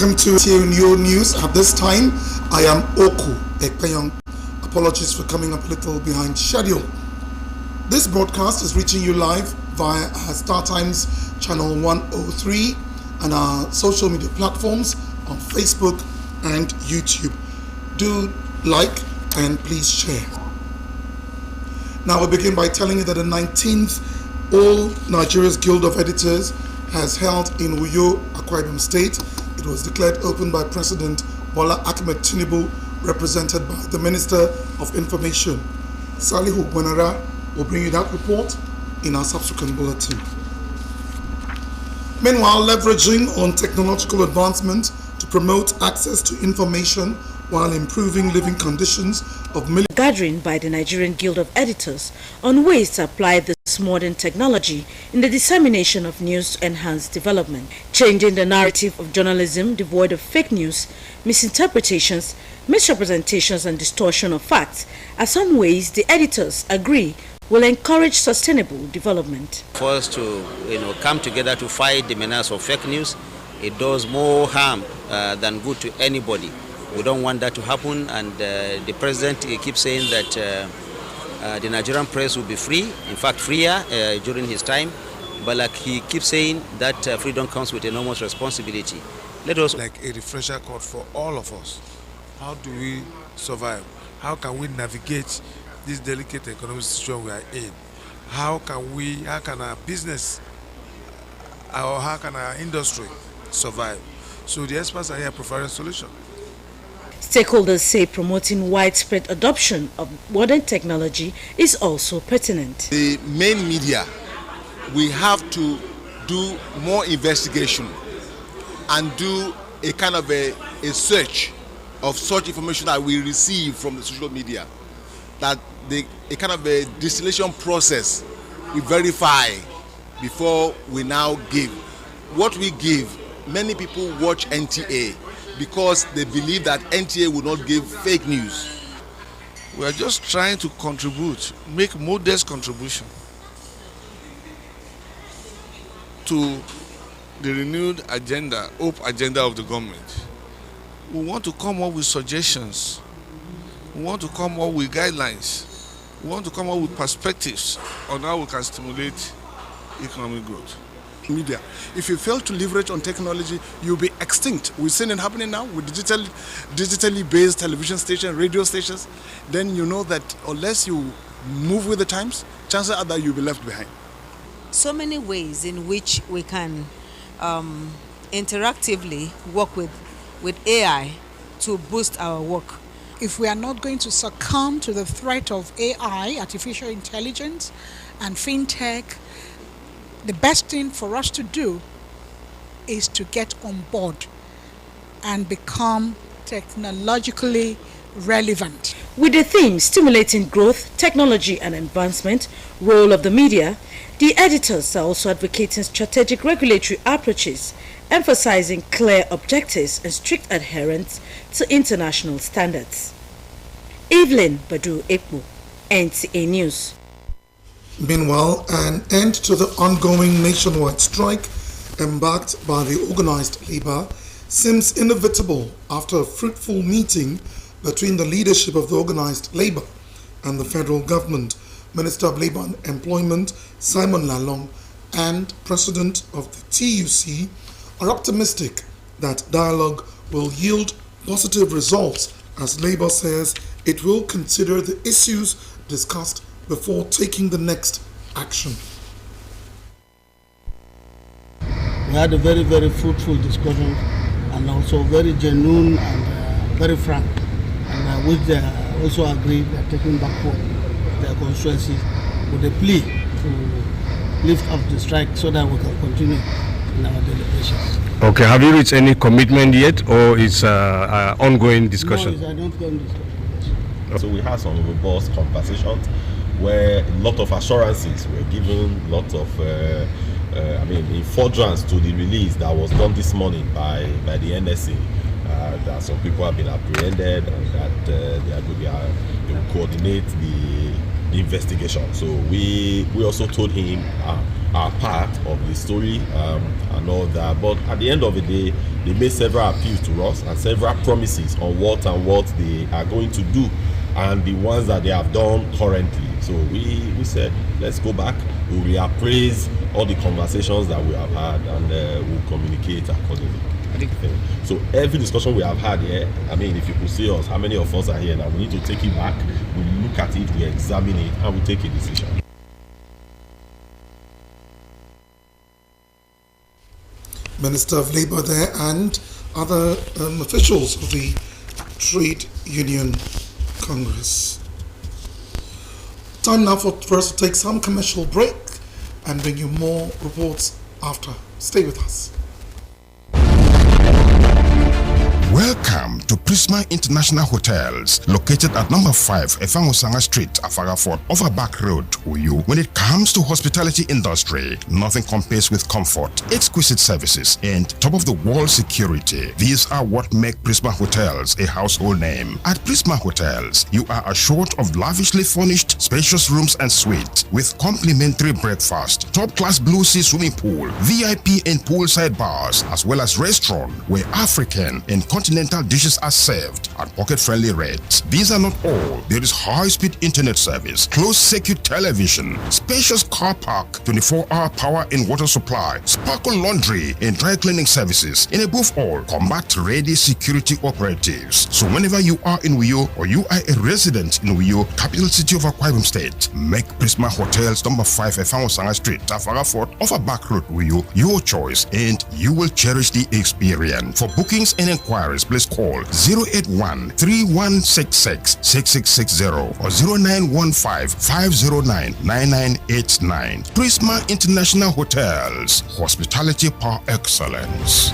Welcome to TNU News. At this time, I am Oku Ekpeyong. Apologies for coming up a little behind schedule. This broadcast is reaching you live via our Star Times channel 103 and our social media platforms on Facebook and YouTube. Do like and please share. Now we begin by telling you that the 19th All Nigeria's Guild of Editors has held in Uyo, Akwa Ibom State. It was declared open by President Bola Ahmed Tinubu, represented by the Minister of Information. Salihu Gwanara will bring you that report in our subsequent bulletin. Meanwhile, leveraging on technological advancement to promote access to information while improving living conditions of millions. Gathering by the Nigerian Guild of Editors on ways to apply this modern technology in the dissemination of news to enhance development, changing the narrative of journalism devoid of fake news, misinterpretations, misrepresentations and distortion of facts are some ways the editors agree will encourage sustainable development. For us to come together to fight the menace of fake news, it does more harm than good to anybody. We don't want that to happen, and the president keeps saying that the Nigerian press will be free, in fact freer during his time, but like he keeps saying that freedom comes with enormous responsibility. Let us like a refresher course for all of us. How do we survive? How can we navigate this delicate economic situation we are in? How can our business or how can our industry survive? So the experts are here providing solutions. Stakeholders say promoting widespread adoption of modern technology is also pertinent. The main media, we have to do more investigation and do a kind of a search of such information that we receive from the social media, that a kind of a distillation process we verify before we now give. What we give, many people watch NTA because they believe that NTA will not give fake news. We are just trying to contribute, make modest contribution to the renewed agenda, hope agenda of the government. We want to come up with suggestions. We want to come up with guidelines. We want to come up with perspectives on how we can stimulate economic growth. Media. If you fail to leverage on technology, you'll be extinct. We've seen it happening now with digitally based television stations, radio stations. Then you know that unless you move with the times, chances are that you'll be left behind. So many ways in which we can interactively work with AI to boost our work. If we are not going to succumb to the threat of AI, artificial intelligence, and fintech, the best thing for us to do is to get on board and become technologically relevant. With the theme stimulating growth, technology and advancement, role of the media, the editors are also advocating strategic regulatory approaches, emphasizing clear objectives and strict adherence to international standards. Evelyn Badu Ekpo, NTA News. Meanwhile, an end to the ongoing nationwide strike embarked by the organized labor seems inevitable after a fruitful meeting between the leadership of the organized labor and the federal government. Minister of Labor and Employment Simon Lalong and President of the TUC are optimistic that dialogue will yield positive results, as Labour says it will consider the issues discussed before taking the next action. We had a very, very fruitful discussion and also very genuine and very frank, and which they also agreed they are taking back home their constituency with a plea to lift up the strike so that we can continue in our deliberations. Okay, have you reached any commitment yet, or is ongoing discussion? No, it's an ongoing discussion. So we had some robust conversations where a lot of assurances were given, a lot of in furtherance to the release that was done this morning by the NSA, that some people have been apprehended and that they will coordinate the investigation. So we also told him our part of the story and all that. But at the end of the day, they made several appeals to us and several promises on what they are going to do and the ones that they have done currently. So we said, let's go back, we'll reappraise all the conversations that we have had, and we'll communicate accordingly. So every discussion we have had here, I mean, if you could see us, how many of us are here now, we need to take it back, we look at it, we examine it, and we take a decision. Minister of Labour there and other officials of the Trade Union Congress. Time now for us to take some commercial break and bring you more reports after. Stay with us. Welcome to Prisma International Hotels, located at number 5 Efangosanga Street, Afagafort, Overback Road, Uyu. When it comes to hospitality industry, nothing compares with comfort, exquisite services, and top-of-the-world security. These are what make Prisma Hotels a household name. At Prisma Hotels, you are assured of lavishly furnished, spacious rooms and suites with complimentary breakfast, top-class Blue Sea swimming pool, VIP and poolside bars, as well as restaurant where African and continental dishes are served at pocket-friendly rates. These are not all. There is high-speed internet service, closed-circuit television, spacious car park, 24-hour power and water supply, sparkle laundry and dry cleaning services, and above all, combat-ready security operatives. So whenever you are in Uyo or you are a resident in Uyo, capital city of Akwa Ibom State, make Prisma Hotels number 5 Efangosanga Street, Afagafort, Overback Road, Uyo, your choice, and you will cherish the experience. For bookings and inquiries, please call 081-3166-6660 or 0915-509-9989. Prisma International Hotels, hospitality par excellence.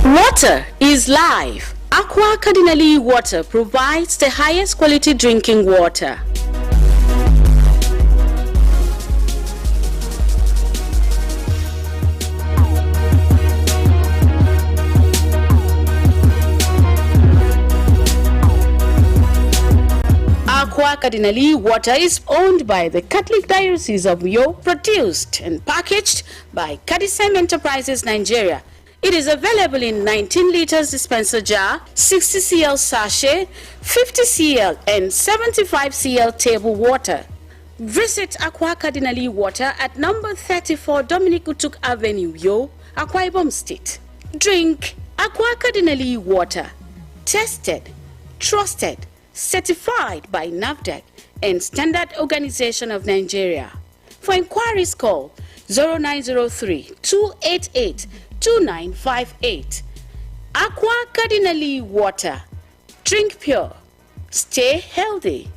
Water is life. Aqua Cardinali Water provides the highest quality drinking water. Aqua Cardinali Water is owned by the Catholic Diocese of Uyo, produced and packaged by Cadisem Enterprises Nigeria. It is available in 19 liters dispenser jar, 60 cl sachet, 50 cl and 75 cl table water. Visit Aqua Cardinali Water at number 34 Dominic Utuk Avenue, Uyo, Akwa Ibom State. Drink Aqua Cardinali Water. Tested, trusted, certified by NAFDAC and Standard Organization of Nigeria. For inquiries, call 0903-288-2958. Aqua Cardinali Water. Drink pure. Stay healthy.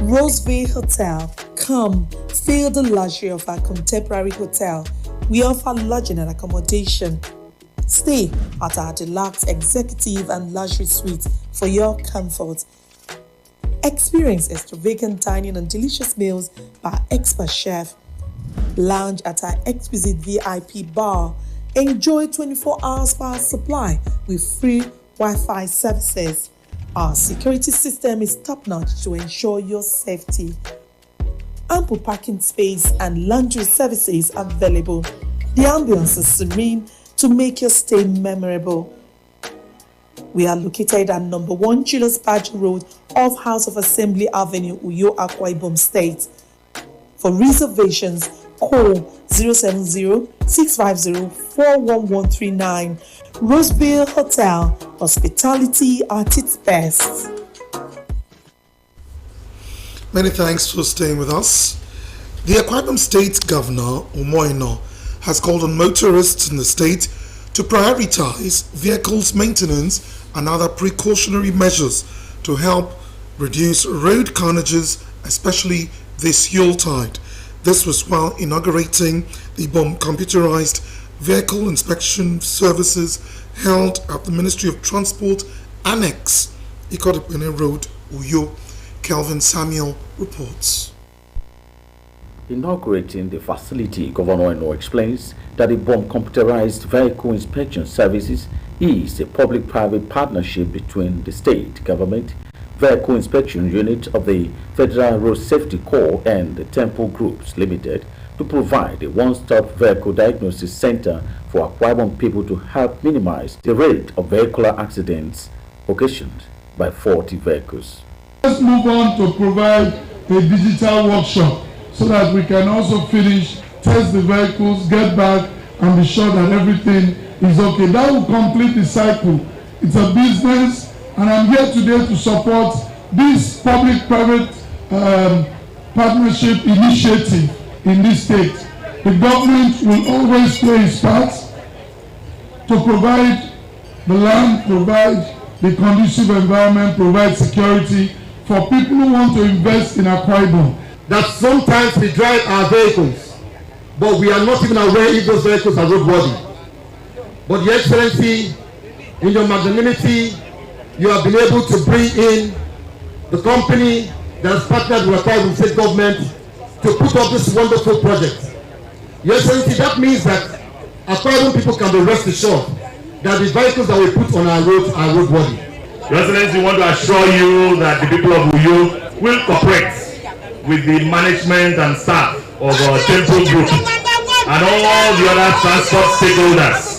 Roseville Hotel. Come, feel the luxury of our contemporary hotel. We offer lodging and accommodation. Stay at our deluxe executive and luxury suites for your comfort. Experience extravagant dining and delicious meals by expert chef. Lounge at our exquisite VIP bar. Enjoy 24 hours power supply with free Wi-Fi services. Our security system is top-notch to ensure your safety. Ample parking space and laundry services available. The ambience is serene to make your stay memorable. We are located at number 1 Julius Bajo Road off House of Assembly Avenue, Uyo, Akwa Ibom State. For reservations, call 070-650-41139. Roseville Hotel, hospitality at its best. Many thanks for staying with us. The Akwa Ibom State Governor, Umoino, has called on motorists in the state to prioritize vehicles maintenance and other precautionary measures to help reduce road carnages, especially this Yuletide. This was while inaugurating the Ibom Computerized vehicle inspection services held at the Ministry of Transport Annex, Ikodipene Road, Uyo. Kelvin Samuel reports. Inaugurating the facility, Governor Eno explains that the bomb computerized vehicle inspection services is a public-private partnership between the state government, vehicle inspection unit of the Federal Road Safety Corps and the Temple Groups Limited to provide a one-stop vehicle diagnosis center for Akwa Ibom people to help minimize the rate of vehicular accidents occasioned by faulty vehicles. Let's move on to provide a digital workshop so that we can also finish, test the vehicles, get back and be sure that everything is okay. That will complete the cycle. It's a business, and I'm here today to support this public-private partnership initiative in this state. The government will always play its part to provide the land, provide the conducive environment, provide security for people who want to invest in Akwa Ibom. That sometimes we drive our vehicles, but we are not even aware if those vehicles are roadworthy. But Your Excellency, in your magnanimity, you have been able to bring in the company that has partnered with Akwa Ibom State Government to put up this wonderful project. Your Excellency, that means that Akwa Ibom people can be rest assured that the vehicles that we put on our roads are roadworthy. Your Excellency, we want to assure you that the people of Uyo will cooperate with the management and staff of our Temple Group and all the other transport stakeholders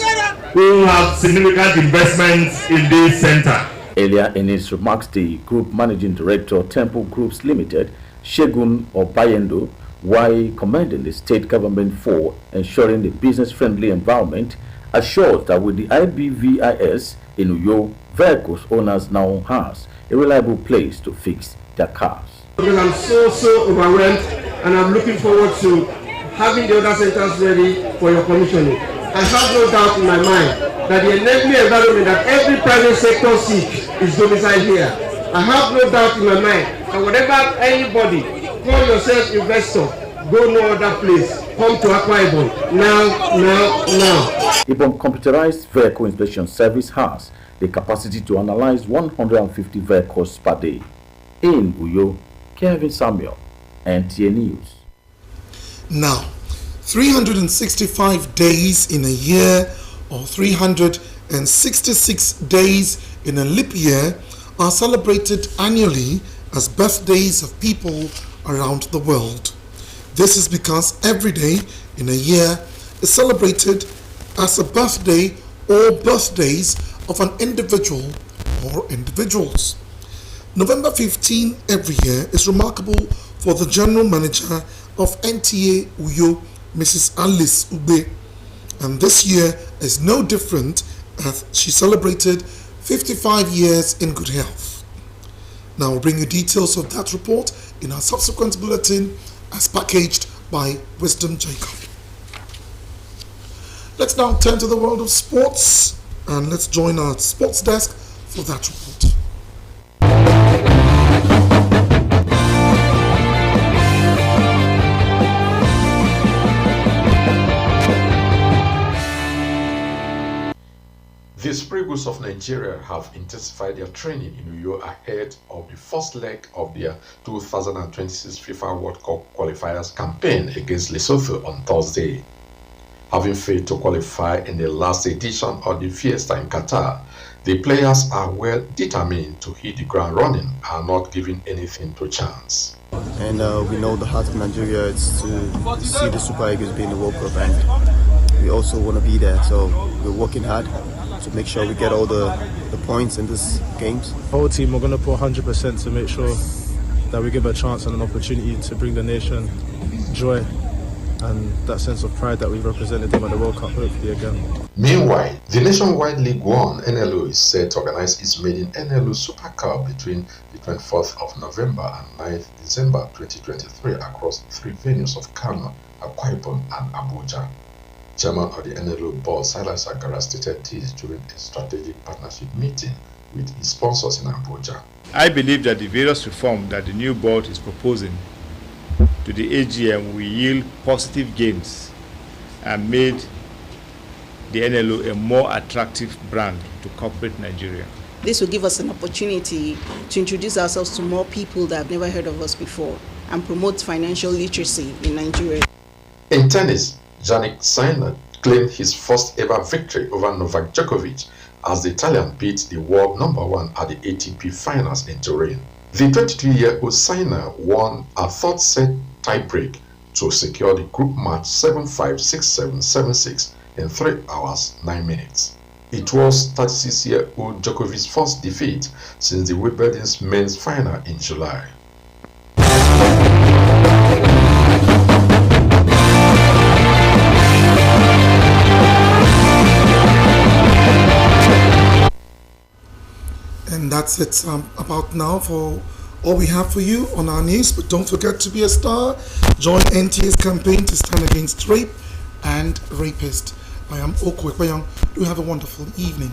who have significant investments in this center. Earlier in his remarks, the Group Managing Director, Temple Groups Limited, Shegun Obayendo, while commending the state government for ensuring the business-friendly environment, assured that with the IBVIS in Uyo, vehicles owners now has a reliable place to fix their cars. I'm so overwhelmed, and I'm looking forward to having the other centers ready for your commissioning. I have no doubt in my mind that the enabling environment that every private sector seeks is domiciled here. I have no doubt in my mind that whatever anybody, call yourself investor, go no other place, come to Akwa Ibom now. Ibom Computerized Vehicle Inspection Service has the capacity to analyze 150 vehicles per day. In Uyo, Kevin Samuel, NTA News. Now, 365 days in a year or 366 days in a leap year are celebrated annually as birthdays of people around the world. This is because every day in a year is celebrated as a birthday or birthdays of an individual or individuals. November 15 every year is remarkable for the General Manager of NTA Uyo, Mrs. Alice Ube, and this year is no different as she celebrated 55 years in good health. Now we'll bring you details of that report in our subsequent bulletin as packaged by Wisdom Jacob. Let's now turn to the world of sports and let's join our sports desk for that report. The Super Eagles of Nigeria have intensified their training in Uyo ahead of the first leg of their 2026 FIFA World Cup qualifiers campaign against Lesotho on Thursday. Having failed to qualify in the last edition of the Fiesta in Qatar, the players are well determined to hit the ground running and not giving anything to chance. And we know the heart of Nigeria is to see the Super Eagles be in the World Cup, and we also want to be there, so we're working hard to make sure we get all the points in these games. The whole team are going to put 100% to make sure that we give a chance and an opportunity to bring the nation joy and that sense of pride that we represented them at the World Cup, hopefully again. Meanwhile, the nationwide League One NLO is set to organize its maiden NLO Super Cup between the 24th of November and 9th December 2023 across 3 venues of Kano, Akwa Ibom and Abuja. Chairman of the NLO board, Silas Agara, stated this during a strategic partnership meeting with its sponsors in Abuja. I believe that the various reforms that the new board is proposing to the AGM will yield positive gains and made the NLO a more attractive brand to corporate Nigeria. This will give us an opportunity to introduce ourselves to more people that have never heard of us before and promote financial literacy in Nigeria. In tennis, Jannik Sinner claimed his first ever victory over Novak Djokovic as the Italian beat the world number one at the ATP finals in Turin. The 22-year-old Sinner won a third set tiebreak to secure the group match 7-5, 6-7, 7-6 in 3 hours, 9 minutes. It was 36-year-old Djokovic's first defeat since the Wimbledon's men's final in July. And that's it about now for all we have for you on our news. But don't forget to be a star. Join NTA's campaign to stand against rape and rapists. I am Oku Ekpeyong. Do have a wonderful evening.